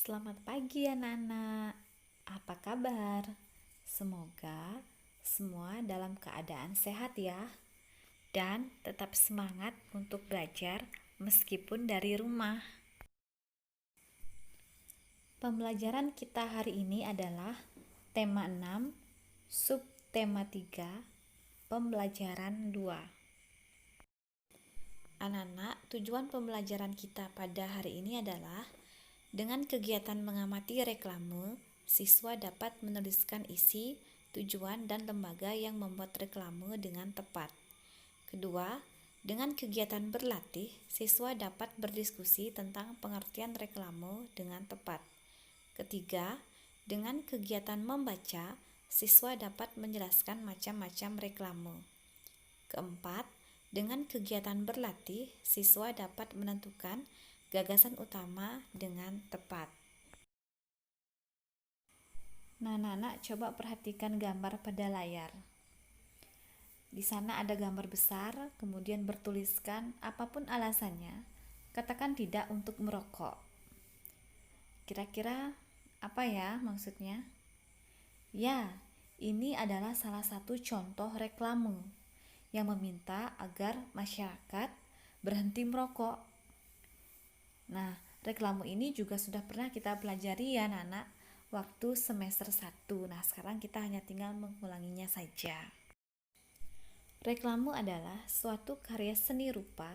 Selamat pagi anak-anak. Apa kabar? Semoga semua dalam keadaan sehat ya. Dan tetap semangat untuk belajar meskipun dari rumah. Pembelajaran kita hari ini adalah tema 6, subtema 3, pembelajaran 2. Anak-anak, tujuan pembelajaran kita pada hari ini adalah dengan kegiatan mengamati reklame, siswa dapat menuliskan isi, tujuan, dan lembaga yang membuat reklame dengan tepat. Kedua, dengan kegiatan berlatih, siswa dapat berdiskusi tentang pengertian reklame dengan tepat. Ketiga, dengan kegiatan membaca, siswa dapat menjelaskan macam-macam reklame. Keempat, dengan kegiatan berlatih, siswa dapat menentukan gagasan utama dengan tepat. Nah, anak coba perhatikan gambar pada layar. Di sana ada gambar besar, kemudian bertuliskan apapun alasannya, katakan tidak untuk merokok. Kira-kira apa ya maksudnya? Ya, ini adalah salah satu contoh reklame yang meminta agar masyarakat berhenti merokok. Nah, reklame ini juga sudah pernah kita pelajari ya anak-anak waktu semester 1. Nah, sekarang kita hanya tinggal mengulanginya saja. Reklame adalah suatu karya seni rupa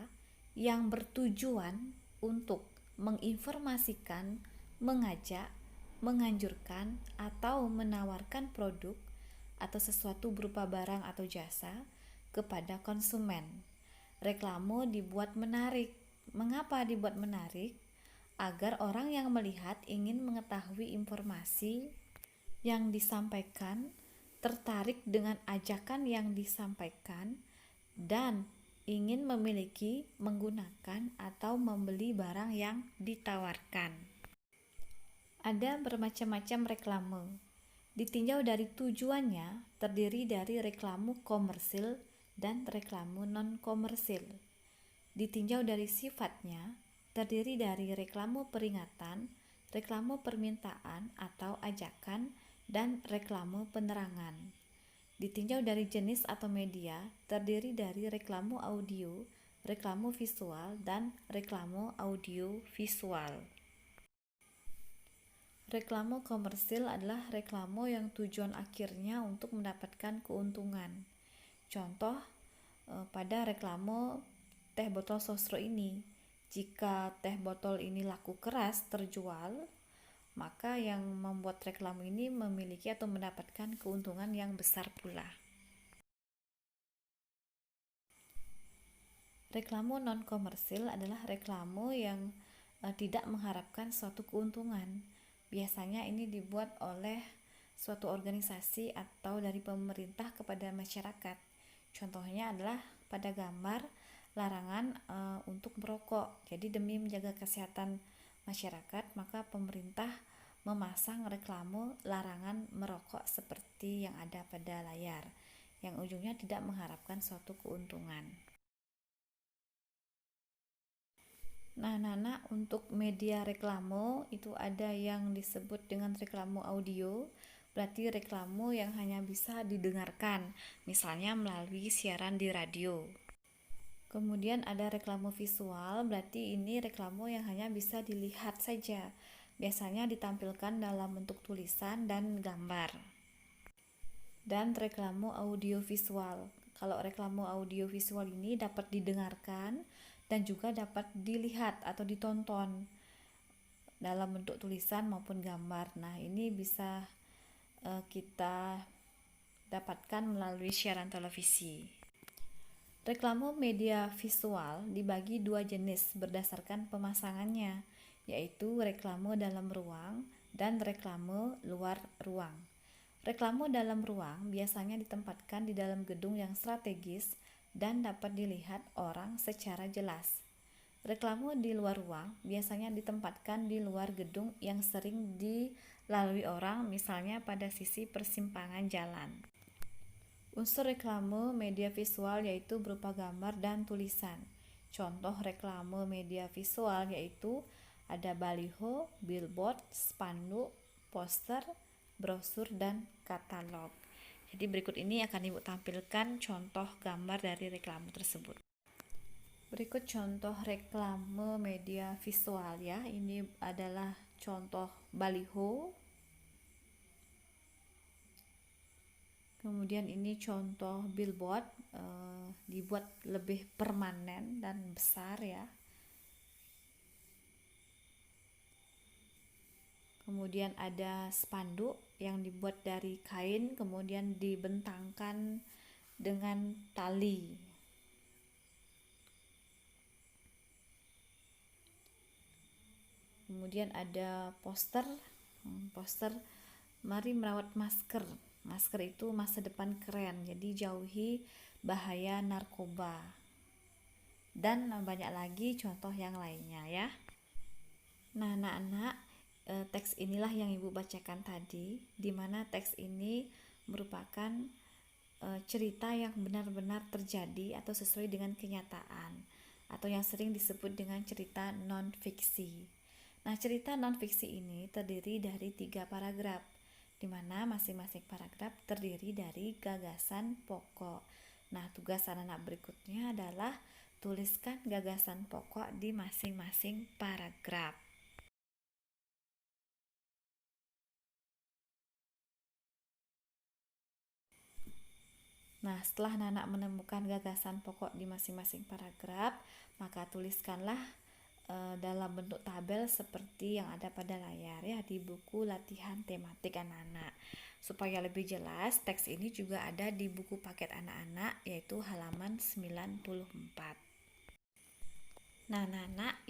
yang bertujuan untuk menginformasikan, mengajak, menganjurkan, atau menawarkan produk atau sesuatu berupa barang atau jasa kepada konsumen. Reklame dibuat menarik. Mengapa dibuat menarik? Agar orang yang melihat ingin mengetahui informasi yang disampaikan, tertarik dengan ajakan yang disampaikan, dan ingin memiliki, menggunakan, atau membeli barang yang ditawarkan. Ada bermacam-macam reklame. Ditinjau dari tujuannya, terdiri dari reklame komersil dan reklame non-komersil. Ditinjau dari sifatnya, terdiri dari reklame peringatan, reklame permintaan atau ajakan, dan reklame penerangan. Ditinjau dari jenis atau media, terdiri dari reklame audio, reklame visual, dan reklame audio visual. Reklame komersil adalah reklame yang tujuan akhirnya untuk mendapatkan keuntungan. Contoh pada reklame teh botol sosro ini. Jika teh botol ini laku keras terjual, maka yang membuat reklame ini memiliki atau mendapatkan keuntungan yang besar pula. Reklame non-komersil adalah reklame yang tidak mengharapkan suatu keuntungan. Biasanya ini dibuat oleh suatu organisasi atau dari pemerintah kepada masyarakat. Contohnya adalah pada gambar larangan untuk merokok. Jadi demi menjaga kesehatan masyarakat, maka pemerintah memasang reklame larangan merokok seperti yang ada pada layar, yang ujungnya tidak mengharapkan suatu keuntungan. Nah, Nana, untuk media reklame itu ada yang disebut dengan reklame audio, berarti reklame yang hanya bisa didengarkan, misalnya melalui siaran di radio. Kemudian ada reklame visual, berarti ini reklame yang hanya bisa dilihat saja, biasanya ditampilkan dalam bentuk tulisan dan gambar. Dan reklame audio visual. Kalau reklame audio visual ini dapat didengarkan dan juga dapat dilihat atau ditonton dalam bentuk tulisan maupun gambar. Nah, ini bisa kita dapatkan melalui siaran televisi. Reklame media visual dibagi dua jenis berdasarkan pemasangannya, yaitu reklame dalam ruang dan reklame luar ruang. Reklame dalam ruang biasanya ditempatkan di dalam gedung yang strategis dan dapat dilihat orang secara jelas. Reklame di luar ruang biasanya ditempatkan di luar gedung yang sering dilalui orang, misalnya pada sisi persimpangan jalan. Unsur reklame media visual yaitu berupa gambar dan tulisan. Contoh reklame media visual yaitu Ada baliho, billboard, spanduk, poster, brosur, dan katalog. Jadi berikut ini akan Ibu tampilkan contoh gambar dari reklame tersebut. Berikut contoh reklame media visual ya. Ini adalah contoh baliho. Kemudian ini contoh billboard, dibuat lebih permanen dan besar ya. Kemudian ada spanduk yang dibuat dari kain, kemudian dibentangkan dengan tali. Kemudian ada poster, mari merawat masker. Masker itu masa depan keren, jadi jauhi bahaya narkoba. Dan banyak lagi contoh yang lainnya ya. Nah, anak-anak, teks inilah yang Ibu bacakan tadi, di mana teks ini merupakan cerita yang benar-benar terjadi atau sesuai dengan kenyataan, atau yang sering disebut dengan cerita non-fiksi. Nah, cerita non-fiksi ini terdiri dari 3 paragraf, di mana masing-masing paragraf terdiri dari gagasan pokok. Nah, tugas anak-anak berikutnya adalah tuliskan gagasan pokok di masing-masing paragraf. Nah, setelah Nana menemukan gagasan pokok di masing-masing paragraf, maka tuliskanlah dalam bentuk tabel seperti yang ada pada layar ya di buku latihan tematik anak-anak. Supaya lebih jelas, teks ini juga ada di buku paket anak-anak yaitu halaman 94. Nah,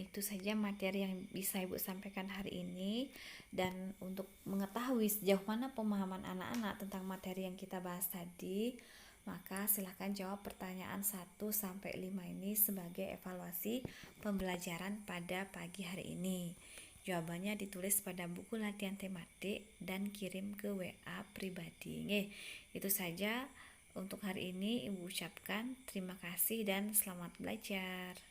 itu saja materi yang bisa Ibu sampaikan hari ini. Dan untuk mengetahui sejauh mana pemahaman anak-anak tentang materi yang kita bahas tadi, maka silakan jawab pertanyaan 1-5 ini sebagai evaluasi pembelajaran pada pagi hari ini. Jawabannya ditulis pada buku latihan tematik dan kirim ke WA pribadi. Itu saja untuk hari ini. Ibu ucapkan terima kasih dan selamat belajar.